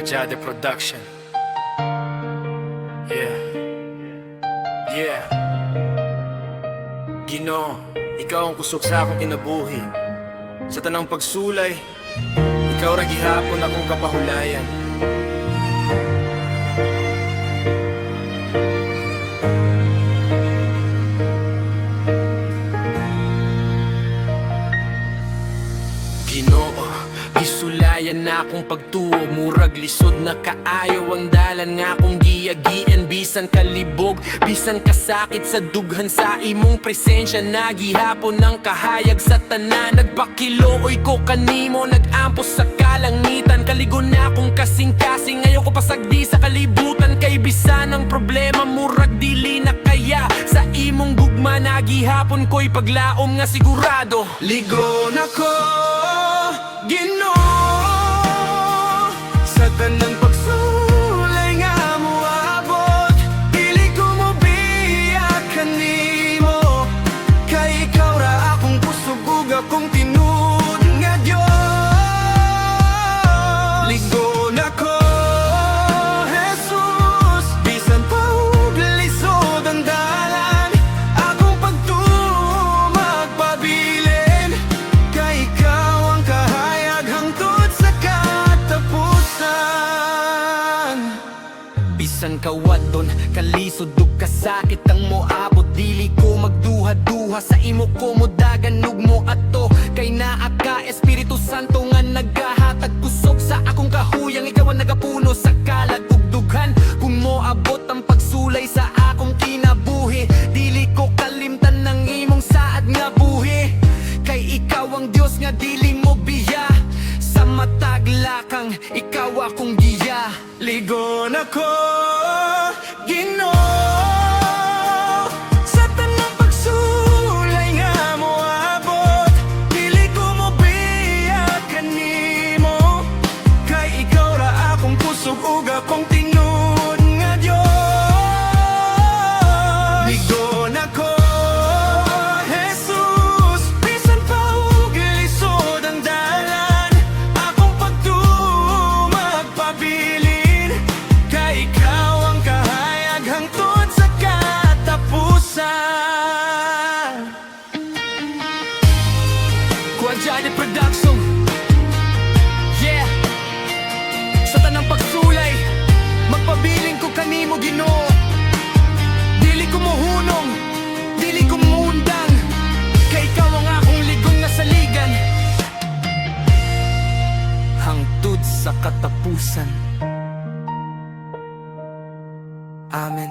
Guajade Production. Yeah. Ginoo, ikaw ang kusog sa akong kinabuhi. Sa tanang pagsulay, ikaw ra gihapon akong kapahulayan. Ginoo, isulayan na akong pagtuo. Murag lisod na kaayaw ang dalan nga akong giyagian. Bisan kalibog, bisan kasakit sa dughan sa imong presensya. Nagihapon ng kahayag sa tanan. Nagpakilooy ko kanimo, nag-ampos sa kalangitan. Kaligo na akong kasing-kasing, ngayon ko pasagdi sa kalibutan. Kay bisan ang problema, murag dili na kaya. Sa imong gugma, nagihapon ko'y paglaom nga sigurado. Ligon ako, Ginoo, sa tanang pagsulay nga moabot. Dili ko mo biyak kanimo, kay ikaw ra akong kusog ug akong tinud nga Dios. Ligon ako, Jesus, bisan pa ug lisod ang dalan, akong pagtuo magpabilin. Kay ikaw ang kahayag hangtod sa katapusan. Bisan kawadon, kalisod ug kasakit ang moabot. Dili ko magduha-duha sa imo ko modagan ug mo ato. Kay naa ka Espiritu Santo nga nagahatag kusog sa akong kahuyang. Ikaw ang nagapuno sa kalag ug dughan. Kung moabot ang pagsulay sa akong kinabuhi, dili ko kalimtan ng imong saad nga buhi. Kay ikaw ang Dios nga dili mo biya. Sa matag lakang ikaw akong giya. Ligon ako, Ginoo, sa tanang pagsulay nga moabot. Dili ko mo biyak kanimo, kay ikaw ra akong kusog ug akong tinud nga Dios. Ligon ako, Jesus, bisan pa ug lisod ang dalan, akong pagtuo magpabilin. Kay ikaw ang kahayag hangtod sa katapusan. Guajade Production. Yeah. Sa tanang pagsulay, magpabiling ko kanimo Ginoo. Dili ko mohunong, dili ko muundang, kay ikaw ang akong ligong nga saligan hangtod sa katapusan. Amen.